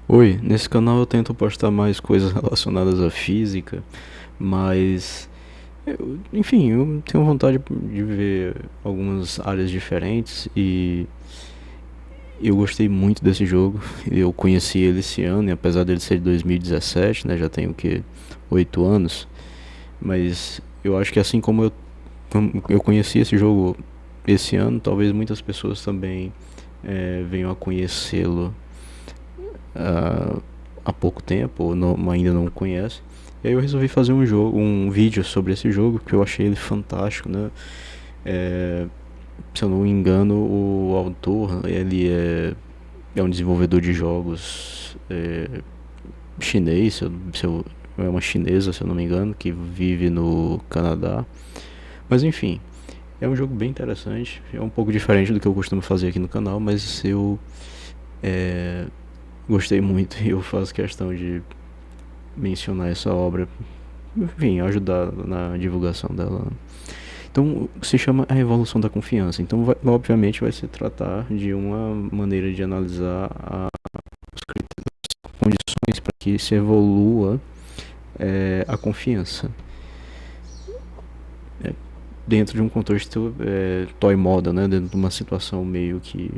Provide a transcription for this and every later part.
Oi, nesse canal eu tento postar mais coisas relacionadas à física, mas enfim, eu tenho vontade de ver algumas áreas diferentes e eu gostei muito desse jogo. Eu conheci ele esse ano, e apesar dele ser de 2017, né, já tem o que 8 anos, mas eu acho que assim como eu conheci esse jogo esse ano, talvez muitas pessoas também venham a conhecê-lo ah, há pouco tempo ou ainda não conhece. E aí eu resolvi fazer um vídeo sobre esse jogo, que eu achei ele fantástico, né? É, Se eu não me engano, o autor, ele é um desenvolvedor de jogos chinês, é uma chinesa, se eu não me engano, que vive no Canadá. Mas enfim, é um jogo bem interessante, é um pouco diferente do que eu costumo fazer aqui no canal, mas eu é, gostei muito e eu faço questão de mencionar essa obra, enfim, ajudar na divulgação dela. Então, se chama A Evolução da Confiança. Então, obviamente, vai se tratar de uma maneira de analisar as condições para que se evolua a confiança dentro de um contexto toy moda, né? Dentro de uma situação meio que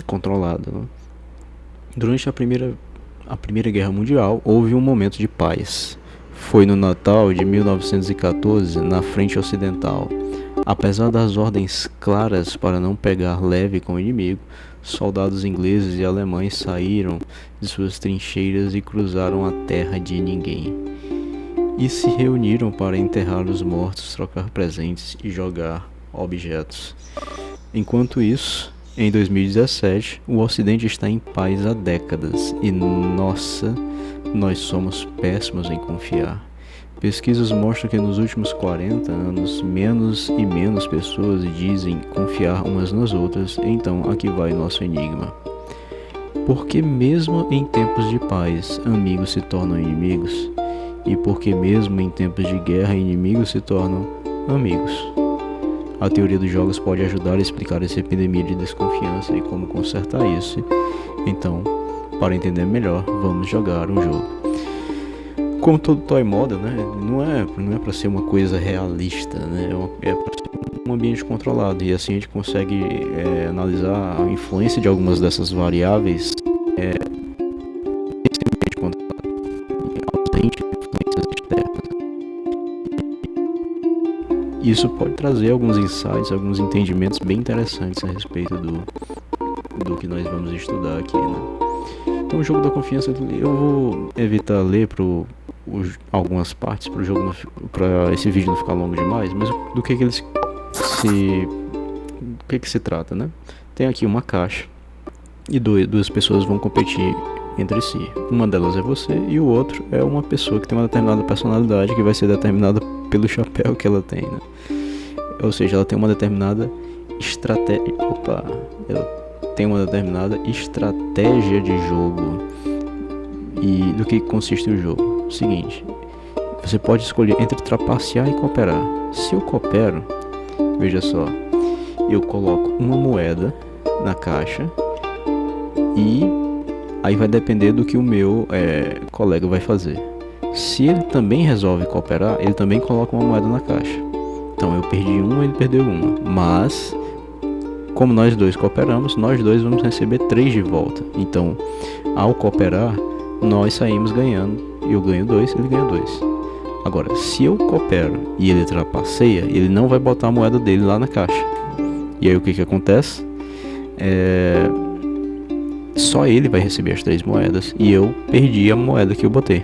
controlada. Né? Durante a Primeira Guerra Mundial, houve um momento de paz. Foi no Natal de 1914, na frente ocidental. Apesar das ordens claras para não pegar leve com o inimigo, soldados ingleses e alemães saíram de suas trincheiras e cruzaram a terra de ninguém. E se reuniram para enterrar os mortos, trocar presentes e jogar objetos. Enquanto isso, em 2017, o Ocidente está em paz há décadas e, nossa, nós somos péssimos em confiar. Pesquisas mostram que nos últimos 40 anos, menos e menos pessoas dizem confiar umas nas outras, então aqui vai nosso enigma. Porque mesmo em tempos de paz, amigos se tornam inimigos? E porque mesmo em tempos de guerra, inimigos se tornam amigos? A teoria dos jogos pode ajudar a explicar essa epidemia de desconfiança e como consertar isso. Então, para entender melhor, vamos jogar um jogo. Como todo toy moda, né? Não é para ser uma coisa realista, né? É para ser um ambiente controlado e assim a gente consegue analisar a influência de algumas dessas variáveis nesse ambiente controlado, ausente de influências externas. Isso pode trazer alguns insights, alguns entendimentos bem interessantes a respeito do que nós vamos estudar aqui, né? Então, o jogo da confiança, eu vou evitar ler algumas partes para esse vídeo não ficar longo demais, mas do que ele se trata, né? Tem aqui uma caixa e duas pessoas vão competir entre si. Uma delas é você e o outro é uma pessoa que tem uma determinada personalidade que vai ser determinada pelo chapéu que ela tem, né? Ou seja, ela tem uma determinada estratégia. Ela tem uma determinada estratégia de jogo. E do que consiste o jogo? Seguinte, você pode escolher entre trapacear e cooperar. Se eu coopero, veja só, eu coloco uma moeda na caixa e aí vai depender do que o meu colega vai fazer. Se ele também resolve cooperar, ele também coloca uma moeda na caixa. Então eu perdi uma, ele perdeu uma. Mas, como nós dois cooperamos, nós dois vamos receber 3 de volta. Então, ao cooperar, nós saímos ganhando. Eu ganho 2, ele ganha 2. Agora, se eu coopero e ele trapaceia, ele não vai botar a moeda dele lá na caixa. E aí o que acontece? Só ele vai receber as 3 moedas e eu perdi a moeda que eu botei.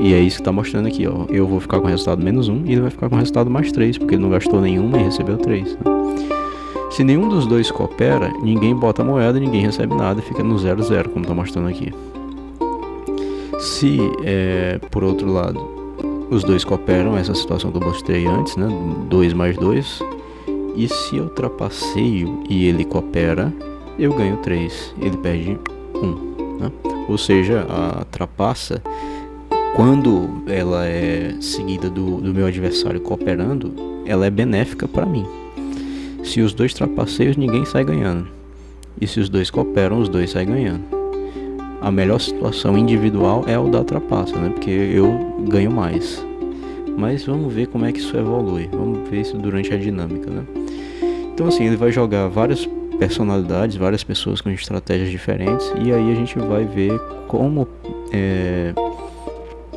E é isso que está mostrando aqui, ó. Eu vou ficar com o resultado -1 e ele vai ficar com o resultado +3, porque ele não gastou nenhuma e recebeu 3. Né? Se nenhum dos dois coopera, ninguém bota a moeda, ninguém recebe nada, fica no 0-0, como está mostrando aqui. Se, por outro lado, os dois cooperam, essa situação que eu mostrei antes, né? 2 mais 2. E se eu trapaceio e ele coopera, eu ganho 3, ele perde 1. Né? Ou seja, a trapaça, quando ela é seguida do meu adversário cooperando, ela é benéfica para mim. Se os dois trapaceios, ninguém sai ganhando. E se os dois cooperam, os dois saem ganhando. a melhor situação individual é o da trapaça, né? Porque eu ganho mais. Mas vamos ver como é que isso evolui. Vamos ver isso durante a dinâmica, né? Então assim, ele vai jogar várias personalidades, várias pessoas com estratégias diferentes. E aí a gente vai ver como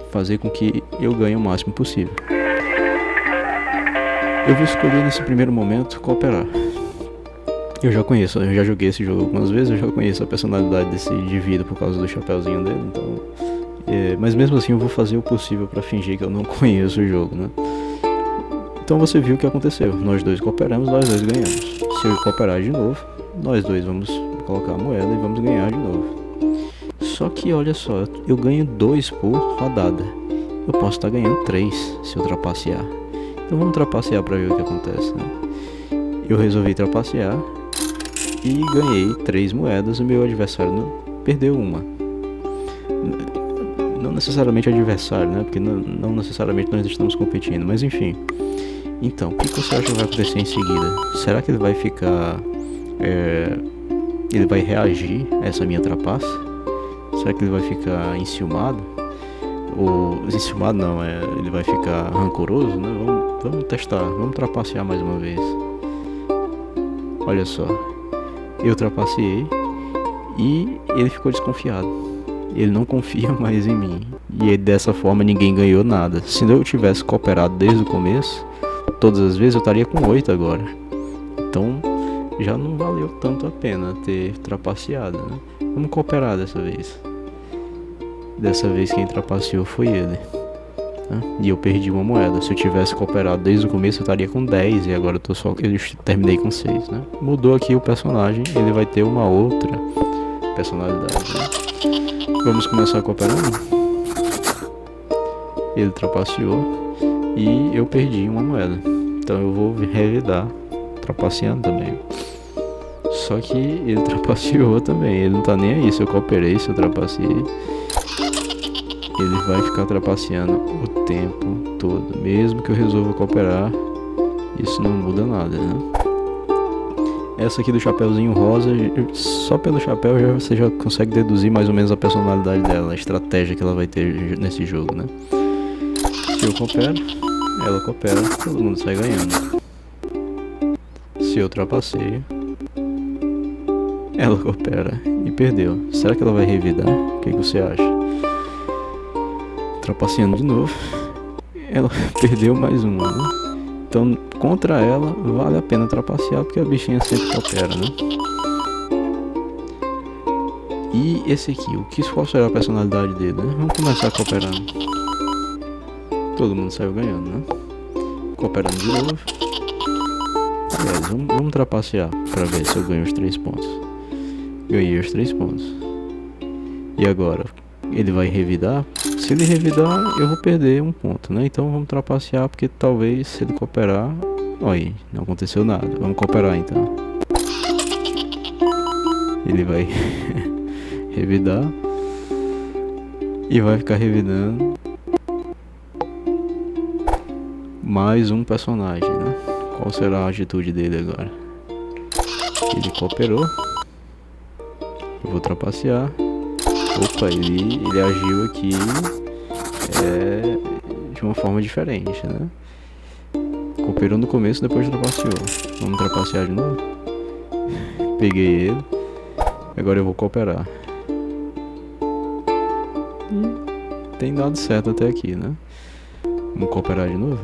fazer com que eu ganhe o máximo possível. Eu vou escolher nesse primeiro momento cooperar. Eu já joguei esse jogo algumas vezes, eu já conheço a personalidade desse indivíduo por causa do chapeuzinho dele, então... mas mesmo assim eu vou fazer o possível pra fingir que eu não conheço o jogo, né? Então você viu o que aconteceu, nós dois cooperamos, nós dois ganhamos. Se eu cooperar de novo, nós dois vamos colocar a moeda e vamos ganhar de novo. Só que olha só, eu ganho 2 por rodada. Eu posso estar ganhando 3 se eu trapacear. Então vamos trapacear pra ver o que acontece, né? Eu resolvi trapacear e ganhei 3 moedas. O meu adversário perdeu uma. Não necessariamente adversário, né? Porque não necessariamente nós estamos competindo, mas enfim. Então, o que você acha que vai acontecer em seguida? Será que ele vai ficar... ele vai reagir a essa minha trapaça? Será que ele vai ficar enciumado? Ou enciumado não, ele vai ficar rancoroso, né? Vamos testar, vamos trapacear mais uma vez. Olha só, eu trapaceei e ele ficou desconfiado. Ele não confia mais em mim. E dessa forma ninguém ganhou nada. Se eu tivesse cooperado desde o começo, todas as vezes eu estaria com 8 agora. Então já não valeu tanto a pena ter trapaceado, né? Vamos cooperar dessa vez. Dessa vez quem trapaceou foi ele, né? E eu perdi uma moeda. Se eu tivesse cooperado desde o começo eu estaria com 10 e agora eu terminei com 6, né? Mudou aqui o personagem, ele vai ter uma outra personalidade, né? Vamos começar cooperando. Ele trapaceou e eu perdi uma moeda. Então eu vou revidar trapaceando também. Só que ele trapaceou também. Ele não tá nem aí se eu cooperei, se eu trapaceei. Ele vai ficar trapaceando o tempo todo. Mesmo que eu resolva cooperar, isso não muda nada, né? Essa aqui do chapeuzinho rosa, só pelo chapéu você já consegue deduzir mais ou menos a personalidade dela, a estratégia que ela vai ter nesse jogo, né? Se eu coopero, ela coopera, todo mundo sai ganhando. Se eu trapaceio, ela coopera e perdeu. Será que ela vai revidar? O que você acha? Trapaceando de novo, ela perdeu mais uma, né? Então contra ela vale a pena trapacear porque a bichinha sempre coopera, né? E esse aqui, qual será a personalidade dele, né? Vamos começar cooperando. Todo mundo saiu ganhando, né? Cooperando de novo. Aliás, vamos trapacear pra ver se eu ganho os 3 pontos. Ganhei os 3 pontos. E agora? Ele vai revidar? Se ele revidar, eu vou perder um ponto, né? Então vamos trapacear, porque talvez se ele cooperar... Olha, não aconteceu nada. Vamos cooperar então. Ele vai revidar e vai ficar revidando mais um personagem, né? Qual será a atitude dele agora? Ele cooperou. Eu vou trapacear. Opa, ele agiu aqui de uma forma diferente, né? Cooperou no começo, depois trapaceou. Vamos trapacear de novo. Peguei ele. Agora eu vou cooperar. E tem dado certo até aqui, né? Vamos cooperar de novo.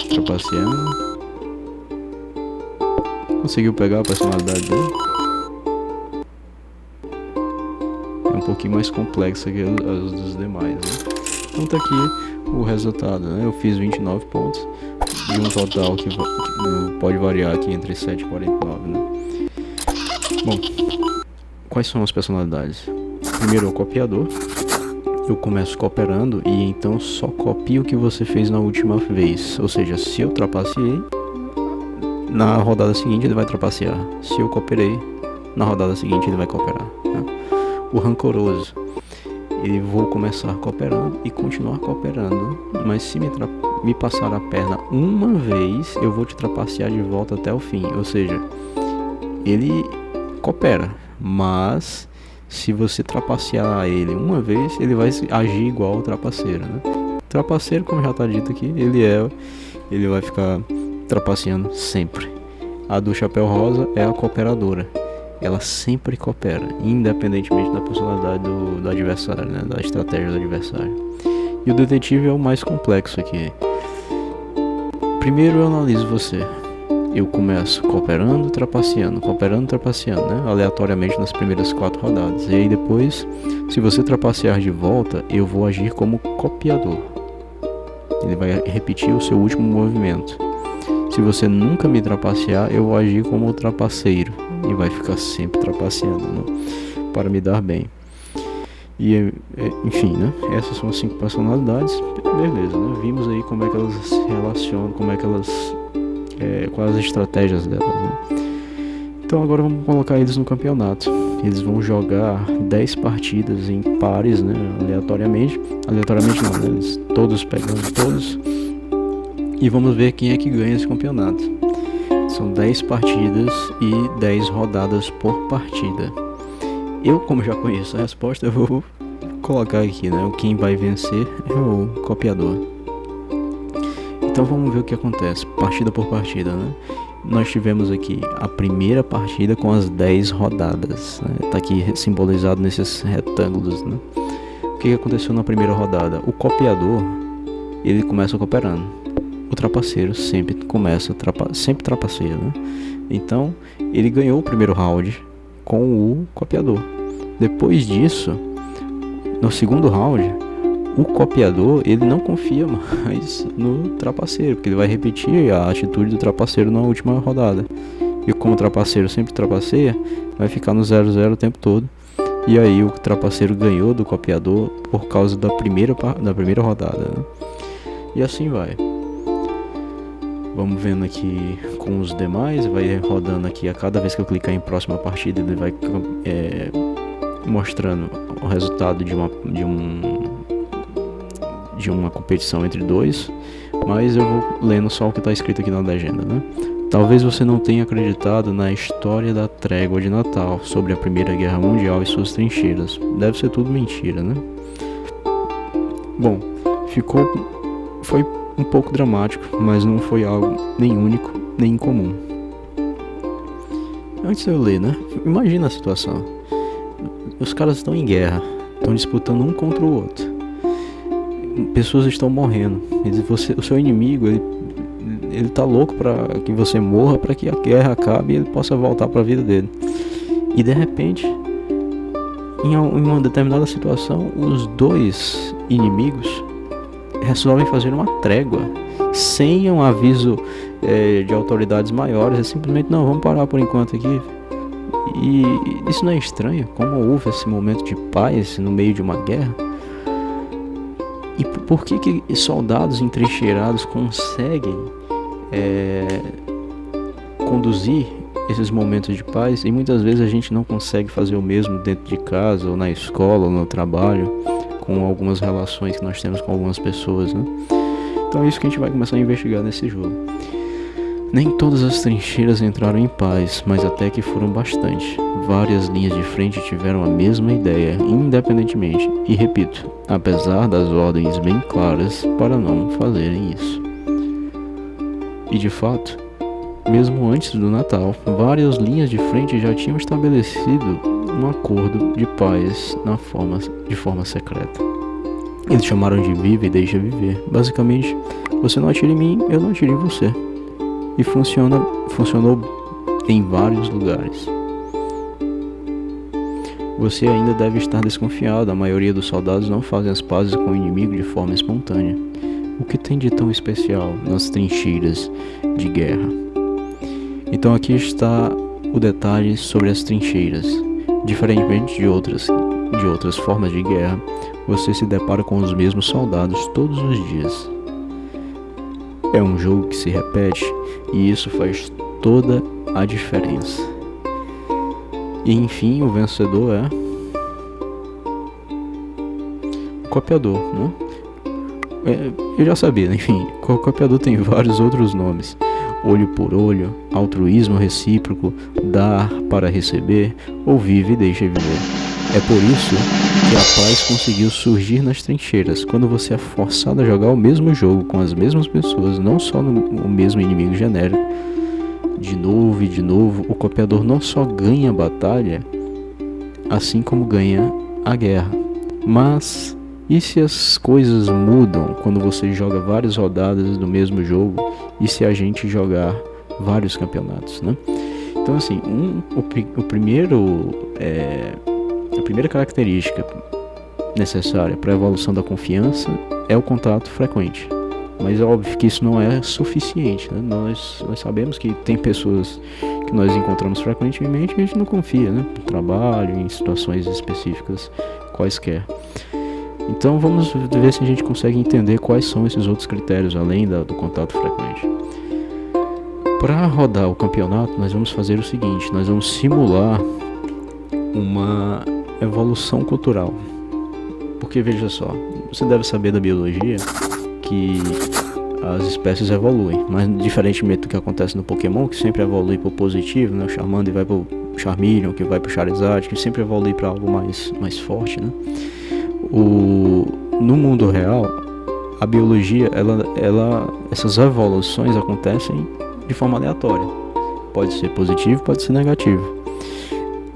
Trapaceando. Conseguiu pegar a personalidade dele? É um pouquinho mais complexa que as dos demais, né? Então tá aqui o resultado, né? Eu fiz 29 pontos de um total que pode variar aqui entre 7 e 49, né? Bom, quais são as personalidades? Primeiro é o copiador. Eu começo cooperando e então só copio o que você fez na última vez. Ou seja, se eu trapaceei, na rodada seguinte ele vai trapacear. Se eu cooperei, na rodada seguinte ele vai cooperar, né? O rancoroso, eu vou começar cooperando e continuar cooperando, mas se me passar a perna uma vez, eu vou te trapacear de volta até o fim. Ou seja, ele coopera, mas se você trapacear ele uma vez, ele vai agir igual o trapaceiro, né? O trapaceiro, como já tá dito aqui, ele vai ficar trapaceando sempre. A do chapéu rosa é a cooperadora. Ela sempre coopera, independentemente da personalidade do adversário, né? Da estratégia do adversário. E o detetive é o mais complexo aqui. Primeiro eu analiso você. Eu começo cooperando, trapaceando, né? Aleatoriamente nas primeiras 4 rodadas. E aí depois, se você trapacear de volta, eu vou agir como copiador. Ele vai repetir o seu último movimento. Se você nunca me trapacear, eu vou agir como o trapaceiro. E vai ficar sempre trapaceando, né? Para me dar bem. E enfim, né? Essas são as 5 personalidades. Beleza, né? Vimos aí como é que elas se relacionam, como é que elas... quais as estratégias delas, né? Então agora vamos colocar eles no campeonato. Eles vão jogar 10 partidas em pares, né? Aleatoriamente não, né? Eles todos pegando todos. E vamos ver quem é que ganha esse campeonato. São 10 partidas e 10 rodadas por partida. Eu, como já conheço a resposta, eu vou colocar aqui, né? Quem vai vencer é o copiador. Então vamos ver o que acontece, partida por partida, né? Nós tivemos aqui a primeira partida com as 10 rodadas, né? Tá aqui simbolizado nesses retângulos, né? O que aconteceu na primeira rodada? O copiador, ele começa cooperando. O trapaceiro sempre trapaceia, né? Então, ele ganhou o primeiro round com o copiador. Depois disso, no segundo round, o copiador, ele não confia mais no trapaceiro, porque ele vai repetir a atitude do trapaceiro na última rodada. E como o trapaceiro sempre trapaceia, vai ficar no 0-0 o tempo todo. E aí o trapaceiro ganhou do copiador por causa da primeira rodada, né? E assim vai. Vamos vendo aqui com os demais, vai rodando aqui. A cada vez que eu clicar em próxima partida, ele vai mostrando o resultado de uma competição entre dois, mas eu vou lendo só o que está escrito aqui na legenda, né? Talvez você não tenha acreditado na história da trégua de Natal sobre a Primeira Guerra Mundial e suas trincheiras. Deve ser tudo mentira, né? Bom, foi um pouco dramático, mas não foi algo nem único, nem incomum. Antes de eu ler, né? Imagina a situação. Os caras estão em guerra, estão disputando um contra o outro. Pessoas estão morrendo. O seu inimigo, ele tá louco para que você morra, para que a guerra acabe e ele possa voltar para a vida dele. E de repente, em uma determinada situação, os dois inimigos resolvem fazer uma trégua sem um aviso de autoridades maiores. É simplesmente, não, vamos parar por enquanto aqui. E isso não é estranho? Como houve esse momento de paz no meio de uma guerra? E por que soldados entrincheirados conseguem conduzir esses momentos de paz e muitas vezes a gente não consegue fazer o mesmo dentro de casa, ou na escola, ou no trabalho, com algumas relações que nós temos com algumas pessoas, né? Então é isso que a gente vai começar a investigar nesse jogo. Nem todas as trincheiras entraram em paz, mas até que foram bastante. Várias linhas de frente tiveram a mesma ideia, independentemente, e repito, apesar das ordens bem claras para não fazerem isso. E de fato, mesmo antes do Natal, várias linhas de frente já tinham estabelecido um acordo de paz de forma secreta. Eles chamaram de viva e deixa viver. Basicamente, você não atira em mim, eu não atiro em você. E funcionou em vários lugares. Você ainda deve estar desconfiado, a maioria dos soldados não fazem as pazes com o inimigo de forma espontânea. O que tem de tão especial nas trincheiras de guerra? Então aqui está o detalhe sobre as trincheiras. Diferentemente de outras formas de guerra, você se depara com os mesmos soldados todos os dias. É um jogo que se repete e isso faz toda a diferença. E enfim, o vencedor é o copiador, né? Eu já sabia, enfim, o copiador tem vários outros nomes. olho por olho, altruísmo recíproco, dar para receber, ou vive e deixa viver. É por isso que a paz conseguiu surgir nas trincheiras, quando você é forçado a jogar o mesmo jogo com as mesmas pessoas, não só no mesmo inimigo genérico. De novo e de novo, o copiador não só ganha a batalha, assim como ganha a guerra. Mas e se as coisas mudam quando você joga várias rodadas do mesmo jogo e se a gente jogar vários campeonatos, né? Então assim, a primeira característica necessária para a evolução da confiança é o contato frequente. Mas é óbvio que isso não é suficiente, né? Nós sabemos que tem pessoas que nós encontramos frequentemente e a gente não confia, né? No trabalho, em situações específicas quaisquer. Então vamos ver se a gente consegue entender quais são esses outros critérios, além do contato frequente. Para rodar o campeonato, nós vamos fazer o seguinte, nós vamos simular uma evolução cultural. Porque veja só, você deve saber da biologia que as espécies evoluem, mas diferentemente do que acontece no Pokémon, que sempre evolui para o positivo, né? O Charmander vai para o Charmeleon, que vai para o Charizard, que sempre evolui para algo mais forte, né? No mundo real, a biologia, essas evoluções acontecem de forma aleatória. Pode ser positivo, pode ser negativo.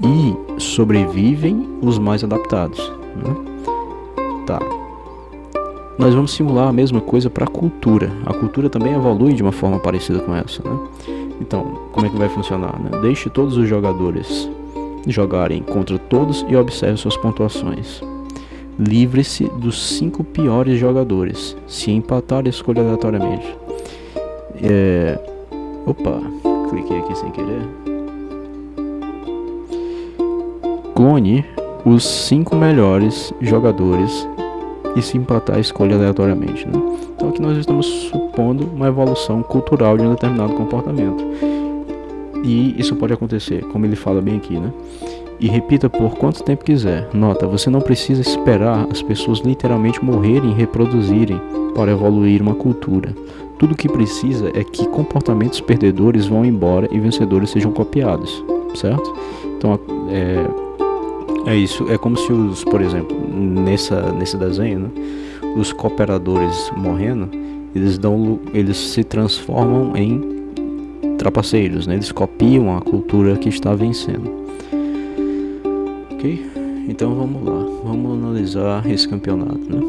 E sobrevivem os mais adaptados, né? Tá. Nós vamos simular a mesma coisa para a cultura. A cultura também evolui de uma forma parecida com essa, né? Então, como é que vai funcionar, né? Deixe todos os jogadores jogarem contra todos e observe suas pontuações. Livre-se dos 5 piores jogadores. Se empatar, escolha aleatoriamente. Opa, cliquei aqui sem querer. Clone os 5 melhores jogadores e se empatar, escolha aleatoriamente, né? Então aqui nós estamos supondo uma evolução cultural de um determinado comportamento. E isso pode acontecer, como ele fala bem aqui, né? E repita por quanto tempo quiser. Nota, você não precisa esperar as pessoas literalmente morrerem e reproduzirem para evoluir uma cultura. Tudo o que precisa é que comportamentos perdedores vão embora e vencedores sejam copiados, certo? Então é isso, é como se por exemplo, nesse desenho, né, os cooperadores morrendo, eles se transformam em trapaceiros, né? Eles copiam a cultura que está vencendo. Ok? Então vamos lá, vamos analisar esse campeonato, né?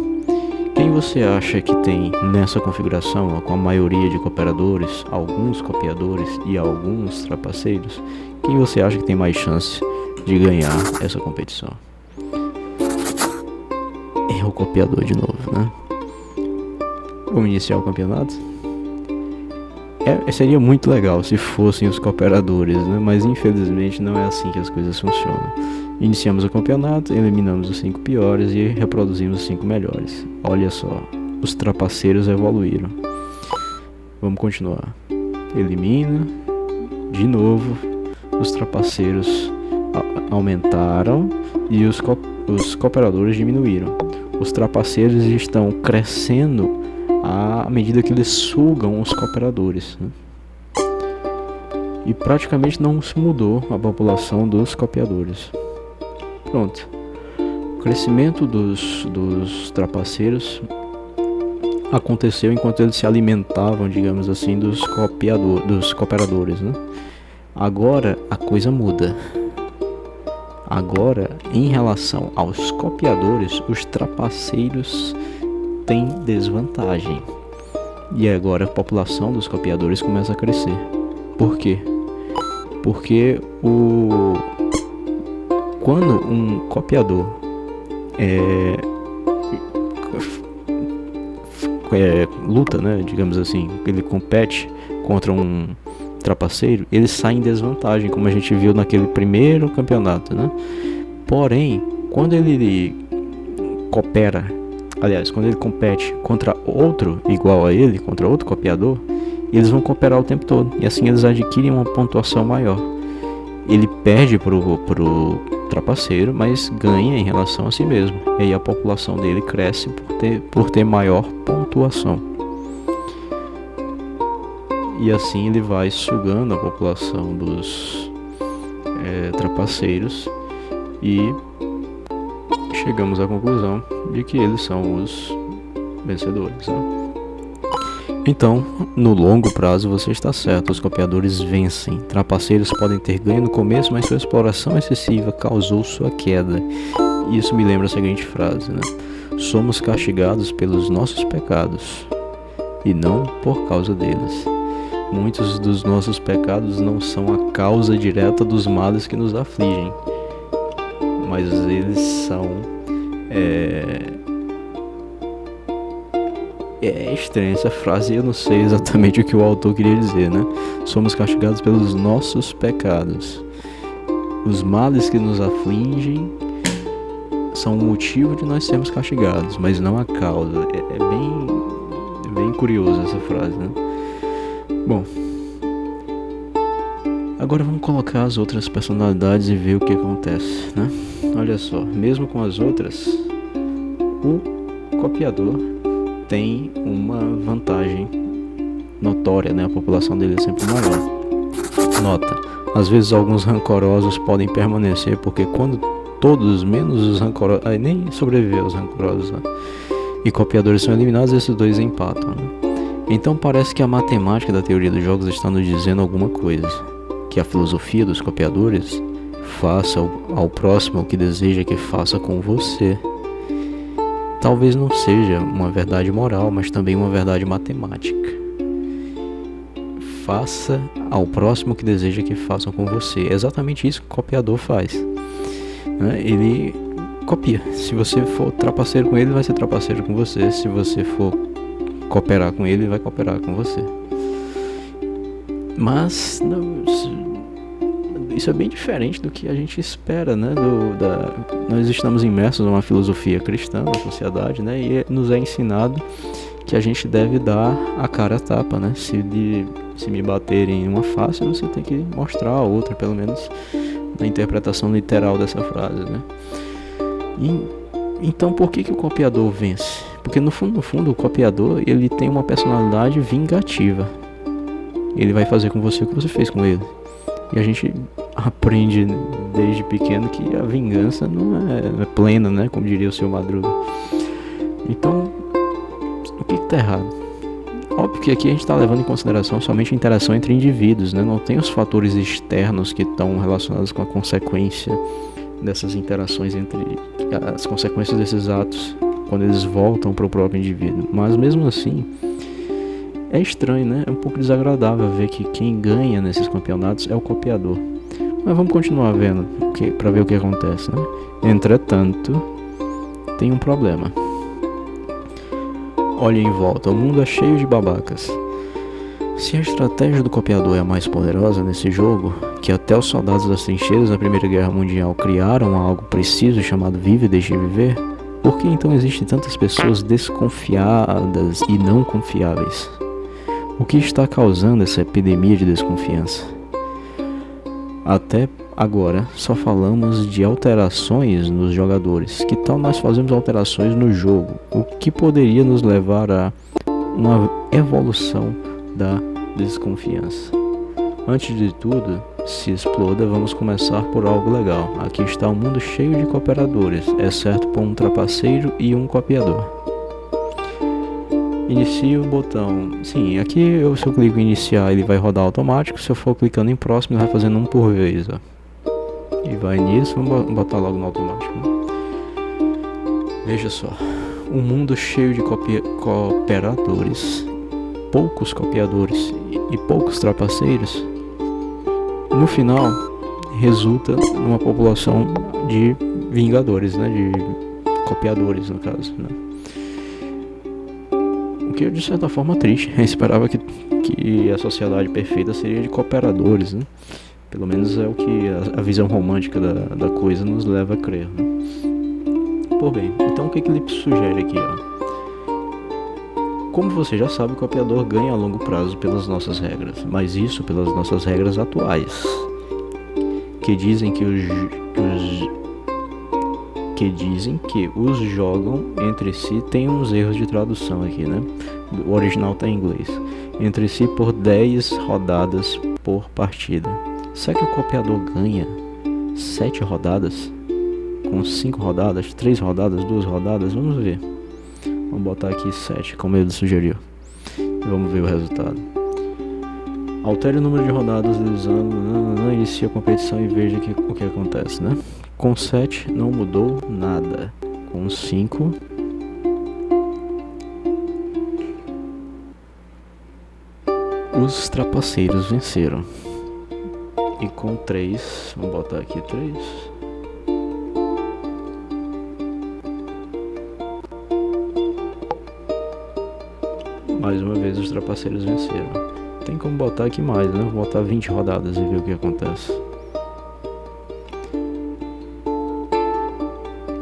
Quem você acha que tem nessa configuração, com a maioria de cooperadores, alguns copiadores e alguns trapaceiros, quem você acha que tem mais chance de ganhar essa competição? É o copiador de novo, né? Vamos iniciar o campeonato? Seria muito legal se fossem os cooperadores, né? Mas infelizmente não é assim que as coisas funcionam. Iniciamos o campeonato, eliminamos os 5 piores e reproduzimos os 5 melhores. Olha só, os trapaceiros evoluíram. Vamos continuar. Elimina. De novo, os trapaceiros aumentaram e os cooperadores diminuíram. Os trapaceiros estão crescendo à medida que eles sugam os cooperadores, né? E praticamente não se mudou a população dos copiadores. Pronto. O crescimento dos trapaceiros aconteceu enquanto eles se alimentavam, digamos assim, dos cooperadores, né? Agora a coisa muda. Agora, em relação aos copiadores, os trapaceiros têm desvantagem. E agora a população dos copiadores começa a crescer. Por quê? Porque quando um copiador luta, né, digamos assim, ele compete contra um trapaceiro, ele sai em desvantagem, como a gente viu naquele primeiro campeonato, né? Porém, quando ele quando ele compete contra outro igual a ele, contra outro copiador, eles vão cooperar o tempo todo, e assim eles adquirem uma pontuação maior. Ele perde pro trapaceiro, mas ganha em relação a si mesmo, e aí a população dele cresce por ter maior pontuação. E assim ele vai sugando a população dos trapaceiros e chegamos à conclusão de que eles são os vencedores, né? Então, no longo prazo você está certo, os copiadores vencem. Trapaceiros podem ter ganho no começo, mas sua exploração excessiva causou sua queda. Isso me lembra a seguinte frase, né? Somos castigados pelos nossos pecados e não por causa deles. Muitos dos nossos pecados não são a causa direta dos males que nos afligem, mas eles são É estranha essa frase, eu não sei exatamente o que o autor queria dizer, né? Somos castigados pelos nossos pecados. Os males que nos afligem são o motivo de nós sermos castigados, mas não a causa. É bem curiosa essa frase, né? Bom, agora vamos colocar as outras personalidades e ver o que acontece, né? Olha só, mesmo com as outras, o copiador tem uma vantagem notória, né? A população dele é sempre maior. Nota, às vezes alguns rancorosos podem permanecer, porque quando todos, menos os rancorosos, nem sobreviver aos rancorosos, né? E copiadores são eliminados, esses dois empatam, né? Então parece que a matemática da teoria dos jogos está nos dizendo alguma coisa, que a filosofia dos copiadores faça ao próximo o que deseja que faça com você. Talvez não seja uma verdade moral, mas também uma verdade matemática. Faça ao próximo o que deseja que façam com você. É exatamente isso que o copiador faz, né? Ele copia. Se você for trapaceiro com ele, vai ser trapaceiro com você. Se você for cooperar com ele, vai cooperar com você. Mas isso é bem diferente do que a gente espera, né? Nós estamos imersos numa filosofia cristã na sociedade, né? E nos é ensinado que a gente deve dar a cara a tapa, né? Se me baterem em uma face, você tem que mostrar a outra, pelo menos na interpretação literal dessa frase, né? Então por que o copiador vence? Porque no fundo o copiador, ele tem uma personalidade vingativa. Ele vai fazer com você o que você fez com ele. E a gente aprende desde pequeno que a vingança não é plena, né? Como diria o seu Madruga. Então, o que está errado? Óbvio que aqui a gente está levando em consideração somente a interação entre indivíduos, né? Não tem os fatores externos que estão relacionados com a consequência dessas interações, entre as consequências desses atos, quando eles voltam para o próprio indivíduo. Mas mesmo assim, é estranho, né? É um pouco desagradável ver que quem ganha nesses campeonatos é o copiador. Mas vamos continuar vendo para ver o que acontece, né? Entretanto, tem um problema. Olhe em volta, o mundo é cheio de babacas. Se a estratégia do copiador é a mais poderosa nesse jogo, que até os soldados das trincheiras da Primeira Guerra Mundial criaram algo preciso chamado Vive e Deixe Viver, por que então existem tantas pessoas desconfiadas e não confiáveis? O que está causando essa epidemia de desconfiança? Até agora só falamos de alterações nos jogadores. Que tal nós fazermos alterações no jogo? O que poderia nos levar a uma evolução da desconfiança? Antes de tudo se exploda, vamos começar por algo legal. Aqui está um mundo cheio de cooperadores, exceto por um trapaceiro e um copiador. Inicie o botão. Sim, aqui se eu clico em iniciar, ele vai rodar automático. Se eu for clicando em próximo, ele vai fazendo um por vez, ó. E vai nisso, vamos botar logo no automático, né? Veja só, um mundo cheio de cooperadores, poucos copiadores e poucos trapaceiros, no final resulta numa população de vingadores, né? De copiadores, no caso, né? O que é de certa forma triste. Eu esperava que a sociedade perfeita seria de cooperadores, né? Pelo menos é o que a visão romântica da coisa nos leva a crer, né? Por bem, então o que ele sugere aqui, ó? Como você já sabe, o copiador ganha a longo prazo pelas nossas regras, mas isso pelas nossas regras atuais, que dizem que que dizem que os jogam entre si, tem uns erros de tradução aqui, né? O original tá em inglês. Entre si por 10 rodadas por partida. Será que o copiador ganha 7 rodadas? Com 5 rodadas, 3 rodadas, 2 rodadas? Vamos ver. Vamos botar aqui 7, como ele sugeriu. Vamos ver o resultado. Altere o número de rodadas utilizando, inicie a competição e veja o que acontece, né? Com 7 não mudou nada. Com 5 os trapaceiros venceram. E com 3, vamos botar aqui 3. Mais uma vez os trapaceiros venceram. Tem como botar aqui mais, né? Vou botar 20 rodadas e ver o que acontece.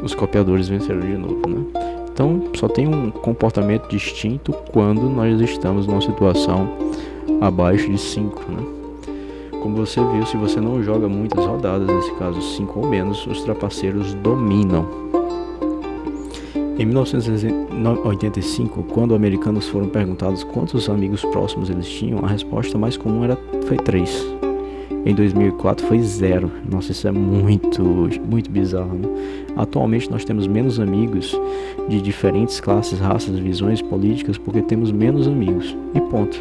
Os copiadores venceram de novo, né? Então só tem um comportamento distinto quando nós estamos numa situação abaixo de 5, né? Como você viu, se você não joga muitas rodadas, nesse caso 5 ou menos, os trapaceiros dominam. Em 1985, quando americanos foram perguntados quantos amigos próximos eles tinham, a resposta mais comum foi 3. Em 2004 foi 0. Nossa, isso é muito bizarro, né? Atualmente nós temos menos amigos de diferentes classes, raças, visões políticas, porque temos menos amigos. E ponto.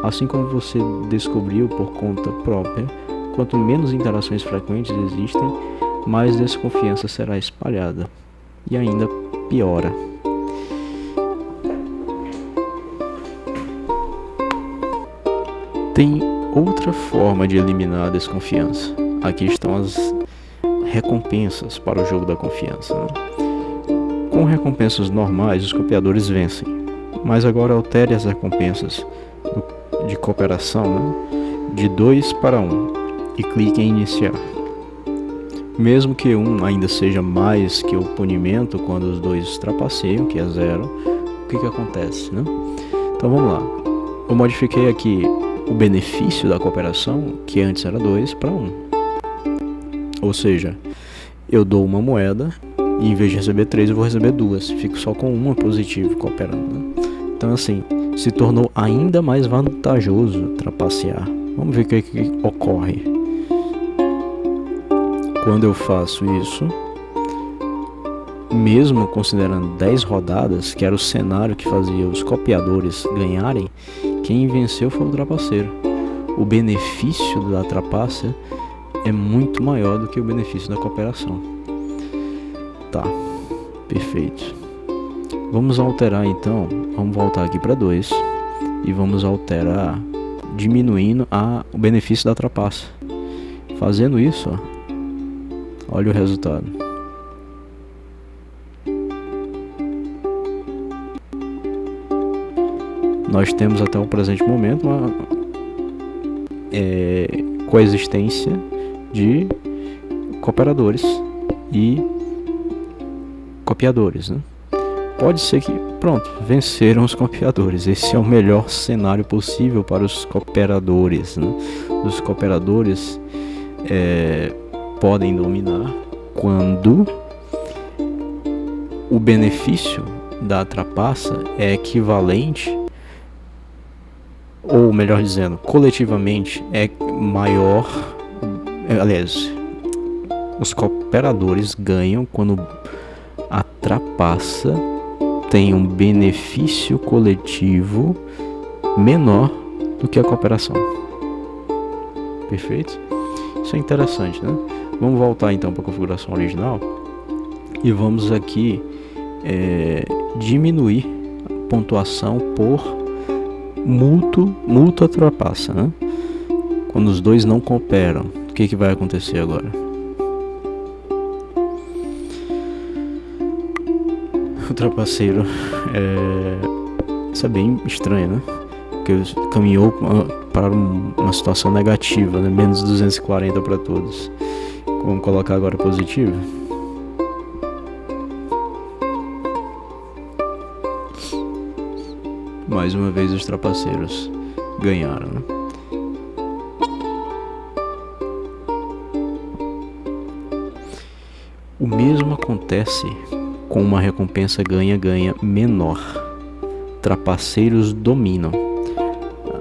Assim como você descobriu por conta própria, quanto menos interações frequentes existem, mais desconfiança será espalhada. E ainda piora. Tem outra forma de eliminar a desconfiança. Aqui estão as recompensas para o jogo da confiança, né? Com recompensas normais, os copiadores vencem. Mas agora altere as recompensas de cooperação, né? De 2 para 1 e clique em iniciar. Mesmo que 1 ainda seja mais que o punimento quando os 2 trapaceiam, que é 0, o que acontece, né? Então vamos lá. Eu modifiquei aqui o benefício da cooperação, que antes era 2 para 1. Ou seja, eu dou uma moeda e em vez de receber 3 eu vou receber 2. Fico só com uma positivo cooperando, né? Então assim, se tornou ainda mais vantajoso trapacear. Vamos ver o que ocorre. Quando eu faço isso, mesmo considerando 10 rodadas, que era o cenário que fazia os copiadores ganharem, quem venceu foi o trapaceiro. O benefício da trapaça é muito maior do que o benefício da cooperação. Tá, perfeito. Vamos alterar então, vamos voltar aqui para 2 e vamos alterar diminuindo o benefício da trapaça. Fazendo isso, ó, olha o resultado. Nós temos até o presente momento uma coexistência de cooperadores e copiadores, né? Pode ser que, pronto, venceram os copiadores. Esse é o melhor cenário possível para os cooperadores, né? Os cooperadores podem dominar quando o benefício da trapaça é equivalente, ou melhor dizendo, coletivamente é maior. Aliás, os cooperadores ganham quando a trapaça tem um benefício coletivo menor do que a cooperação. Perfeito? Isso é interessante, né? Vamos voltar então para a configuração original e vamos aqui diminuir a pontuação por mútua trapaça, né? Quando os dois não cooperam, o que vai acontecer agora? O trapaceiro, isso é bem estranho, né? Porque caminhou para uma situação negativa, né? Menos 240 para todos. Vamos colocar agora positivo. Mais uma vez os trapaceiros ganharam, né? O mesmo acontece com uma recompensa ganha-ganha menor. Trapaceiros dominam.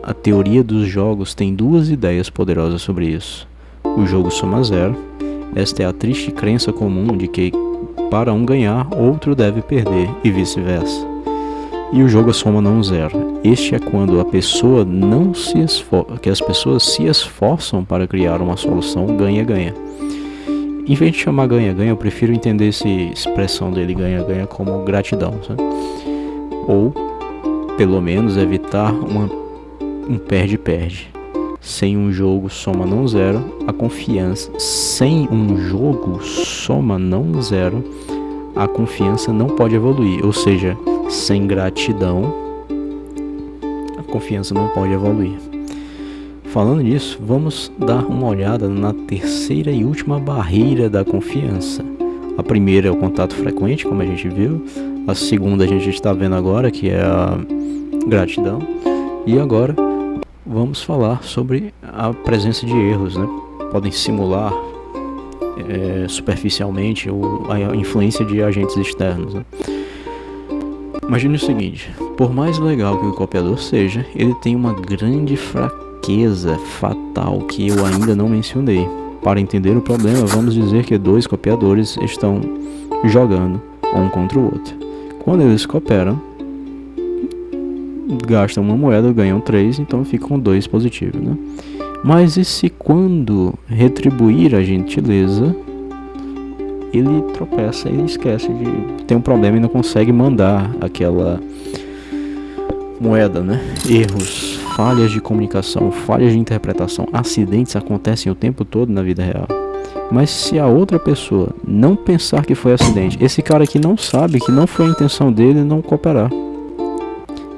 A teoria dos jogos tem duas ideias poderosas sobre isso. O jogo soma zero. Esta é a triste crença comum de que para um ganhar, outro deve perder e vice-versa. E o jogo soma não zero. Este é quando a pessoa não se que as pessoas se esforçam para criar uma solução ganha-ganha. Em vez de chamar ganha-ganha, eu prefiro entender essa expressão dele ganha-ganha como gratidão, sabe? Ou, pelo menos, evitar um perde-perde. Sem um jogo soma não zero, a confiança. Sem um jogo soma não zero, a confiança não pode evoluir. Ou seja, sem gratidão, a confiança não pode evoluir. Falando nisso, vamos dar uma olhada na terceira e última barreira da confiança. A primeira é o contato frequente, como a gente viu. A segunda a gente está vendo agora, que é a gratidão. E agora vamos falar sobre a presença de erros, né? Podem simular superficialmente a influência de agentes externos, né? Imagine o seguinte: por mais legal que o copiador seja, ele tem uma grande fraqueza fatal que eu ainda não mencionei. Para entender o problema, vamos dizer que dois copiadores estão jogando um contra o outro. Quando eles cooperam, gastam uma moeda, ganham 3, então ficam 2 positivos, né? Mas e se quando retribuir a gentileza, ele tropeça e esquece de ter um problema e não consegue mandar aquela moeda, né? Erros, falhas de comunicação, falhas de interpretação, acidentes acontecem o tempo todo na vida real. Mas se a outra pessoa não pensar que foi acidente, esse cara aqui não sabe que não foi a intenção dele não cooperar.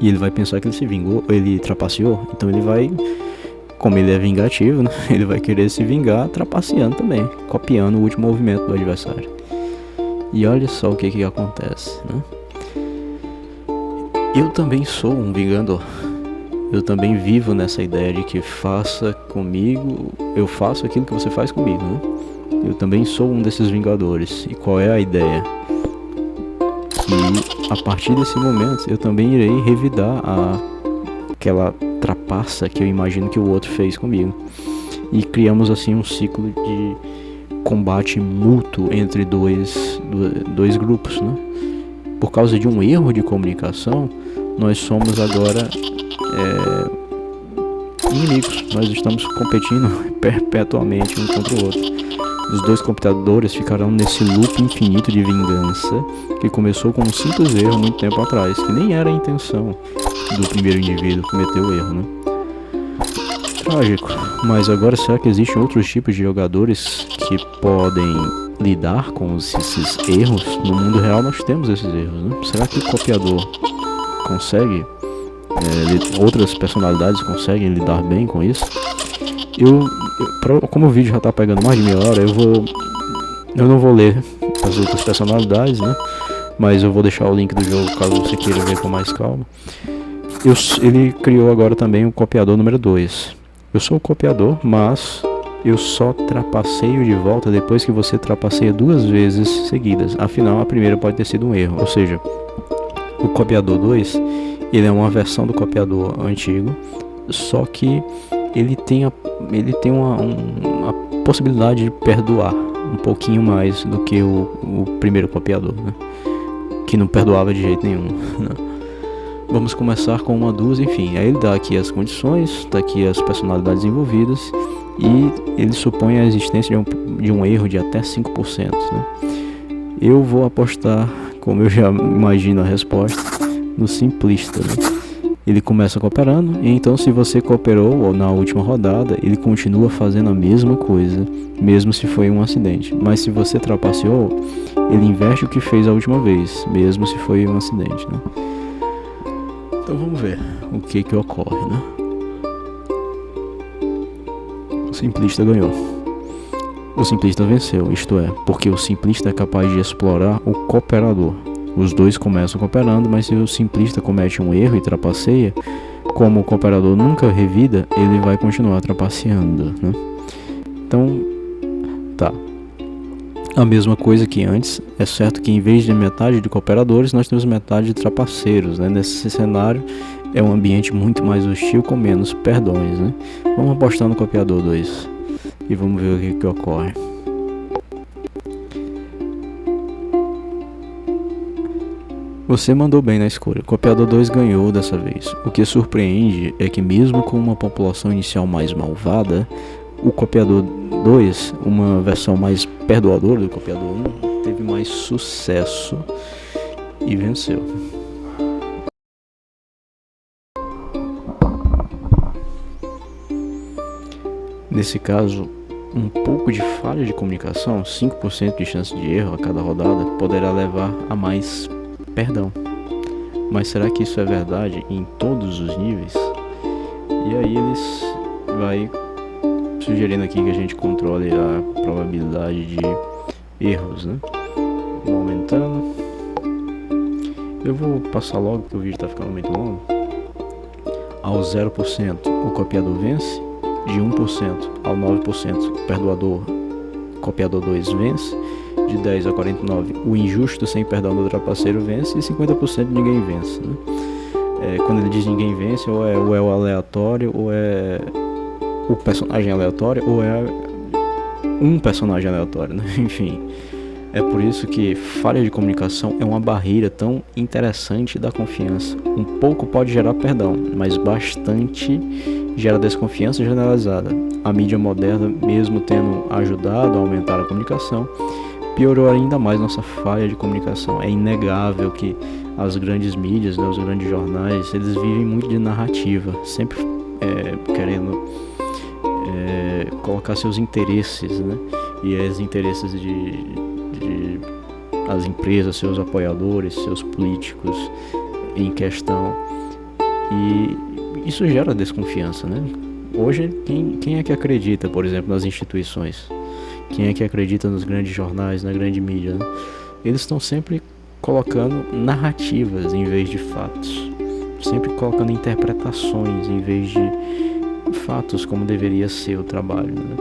E ele vai pensar que ele se vingou, ele trapaceou, então ele vai, como ele é vingativo, né? Ele vai querer se vingar trapaceando também, copiando o último movimento do adversário. E olha só o que acontece, né? Eu também sou um vingador. Eu também vivo nessa ideia de que faça comigo, eu faço aquilo que você faz comigo, né? Eu também sou um desses vingadores. E qual é a ideia? Que a partir desse momento eu também irei revidar aquela trapaça que eu imagino que o outro fez comigo. E criamos assim um ciclo de combate mútuo entre dois grupos, né? Por causa de um erro de comunicação, nós somos agora inimigos. Nós estamos competindo perpetuamente um contra o outro. Os dois computadores ficarão nesse loop infinito de vingança que começou com um simples erro muito tempo atrás, que nem era a intenção do primeiro indivíduo que cometeu o erro, né? Trágico. Mas agora, será que existem outros tipos de jogadores que podem lidar com esses erros? No mundo real nós temos esses erros, né? Será que o copiador consegue, outras personalidades conseguem lidar bem com isso? Como o vídeo já tá pegando mais de meia hora, eu não vou ler as outras personalidades, né? Mas eu vou deixar o link do jogo caso você queira ver com mais calma. Ele criou agora também o copiador número 2. Eu sou o copiador, mas eu só trapaceio de volta depois que você trapaceia 2 vezes seguidas. Afinal, a primeira pode ter sido um erro. Ou seja, o copiador 2, ele é uma versão do copiador antigo, só que ele tem uma possibilidade de perdoar um pouquinho mais do que o primeiro copiador, né? Que não perdoava de jeito nenhum, né? Vamos começar com uma, duas, enfim. Aí ele dá aqui as condições, dá aqui as personalidades envolvidas e ele supõe a existência de um erro de até 5%, né? Eu vou apostar, como eu já imagino a resposta, no simplista, né? Ele começa cooperando, e então se você cooperou na última rodada, ele continua fazendo a mesma coisa, mesmo se foi um acidente. Mas se você trapaceou, ele inverte o que fez a última vez, mesmo se foi um acidente, né? Então vamos ver o que ocorre, né? O simplista ganhou. O simplista venceu, isto é, porque o simplista é capaz de explorar o cooperador. Os dois começam cooperando, mas se o simplista comete um erro e trapaceia, como o cooperador nunca revida, ele vai continuar trapaceando, né? Então, tá. A mesma coisa que antes, é certo que em vez de metade de cooperadores, nós temos metade de trapaceiros, né? Nesse cenário é um ambiente muito mais hostil com menos perdões, né? Vamos apostar no copiador 2 e vamos ver o que ocorre. Você mandou bem na escolha, o copiador 2 ganhou dessa vez. O que surpreende é que mesmo com uma população inicial mais malvada, o copiador 2, uma versão mais perdoadora do copiador 1, teve mais sucesso e venceu. Nesse caso, um pouco de falha de comunicação, 5% de chance de erro a cada rodada, poderá levar a mais perdão. Mas será que isso é verdade em todos os níveis? E aí eles vai sugerindo aqui que a gente controle a probabilidade de erros, né? Vou aumentando. Eu vou passar logo porque o vídeo está ficando muito longo. Ao 0% o copiador vence, de 1% ao 9% perdoador, copiador 2 vence, de 10 a 49 o injusto sem perdão do trapaceiro vence e 50% ninguém vence, né? Quando ele diz ninguém vence, ou é o aleatório, ou é o personagem aleatório, ou é um personagem aleatório, né? Enfim, é por isso que falha de comunicação é uma barreira tão interessante da confiança. Um pouco pode gerar perdão, mas bastante gera desconfiança generalizada. A mídia moderna, mesmo tendo ajudado a aumentar a comunicação, piorou ainda mais nossa falha de comunicação. É inegável que as grandes mídias, né, os grandes jornais, eles vivem muito de narrativa, sempre querendo colocar seus interesses, né, e os interesses de as empresas, seus apoiadores, seus políticos em questão, e isso gera desconfiança, né? Hoje, quem é que acredita, por exemplo, nas instituições? Quem é que acredita nos grandes jornais, na grande mídia, né? Eles estão sempre colocando narrativas em vez de fatos, sempre colocando interpretações em vez de fatos, como deveria ser o trabalho, né?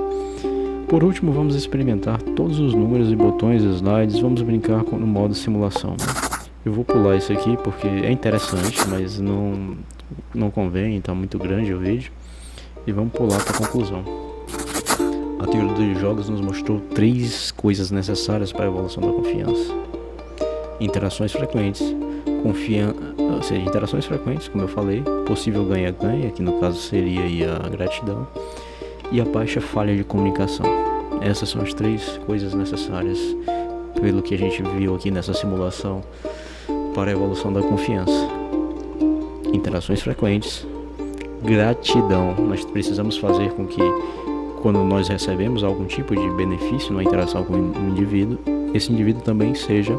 Por último, vamos experimentar todos os números e botões, slides, vamos brincar no modo simulação, né? Eu vou pular isso aqui porque é interessante, mas não convém, está muito grande o vídeo, e vamos pular para a conclusão. A teoria dos jogos nos mostrou 3 coisas necessárias para a evolução da confiança: interações frequentes, ou seja, interações frequentes, como eu falei, possível ganha-ganha, que no caso seria aí a gratidão, e a baixa falha de comunicação. Essas são as 3 coisas necessárias, pelo que a gente viu aqui nessa simulação, para a evolução da confiança: interações frequentes, gratidão. Nós precisamos fazer com que, quando nós recebemos algum tipo de benefício na interação com um indivíduo, esse indivíduo também seja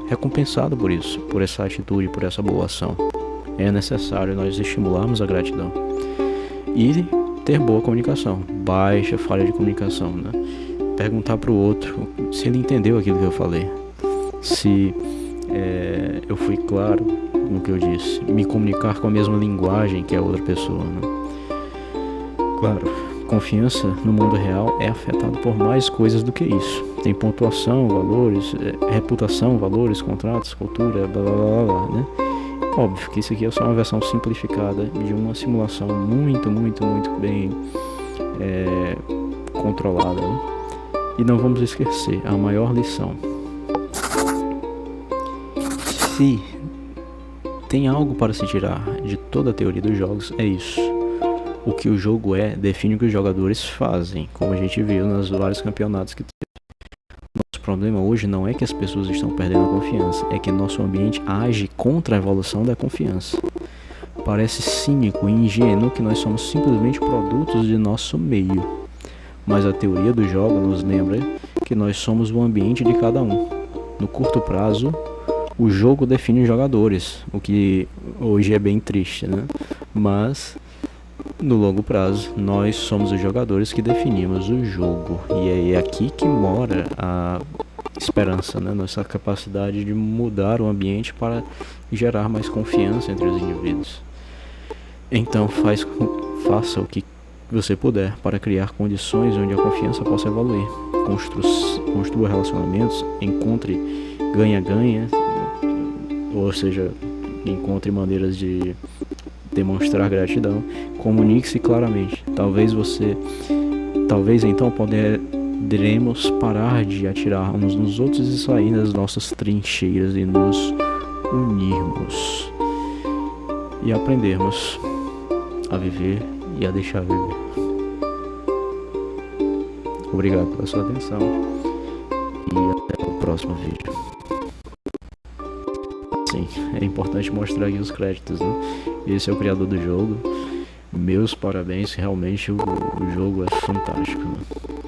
recompensado por isso, por essa atitude, por essa boa ação. É necessário nós estimularmos a gratidão e ter boa comunicação, baixa falha de comunicação, né? Perguntar para o outro se ele entendeu aquilo que eu falei, se eu fui claro no que eu disse, me comunicar com a mesma linguagem que a outra pessoa, né? Claro, confiança no mundo real é afetado por mais coisas do que isso. Tem pontuação, valores, reputação, valores, contratos, cultura, blá blá blá blá, né? Óbvio que isso aqui é só uma versão simplificada de uma simulação muito bem controlada, né? E não vamos esquecer a maior lição: se tem algo para se tirar de toda a teoria dos jogos, é isso. O que o jogo define o que os jogadores fazem, como a gente viu nos vários campeonatos que teve. Nosso problema hoje não é que as pessoas estão perdendo a confiança, é que nosso ambiente age contra a evolução da confiança. Parece cínico e ingênuo que nós somos simplesmente produtos de nosso meio, mas a teoria do jogo nos lembra que nós somos o ambiente de cada um. No curto prazo, o jogo define os jogadores, o que hoje é bem triste, né? Mas no longo prazo, nós somos os jogadores que definimos o jogo, e é aqui que mora a esperança, né? Nossa capacidade de mudar o ambiente para gerar mais confiança entre os indivíduos. Então faça o que que você puder para criar condições onde a confiança possa evoluir. Construa relacionamentos, encontre ganha-ganha, ou seja, encontre maneiras de demonstrar gratidão, comunique-se claramente. Talvez então poderemos parar de atirar uns nos outros e sair das nossas trincheiras e nos unirmos e aprendermos a viver e a deixar viver. Obrigado pela sua atenção e até o próximo vídeo. Sim, é importante mostrar aqui os créditos, né? Esse é o criador do jogo. Meus parabéns, realmente o jogo é fantástico, né?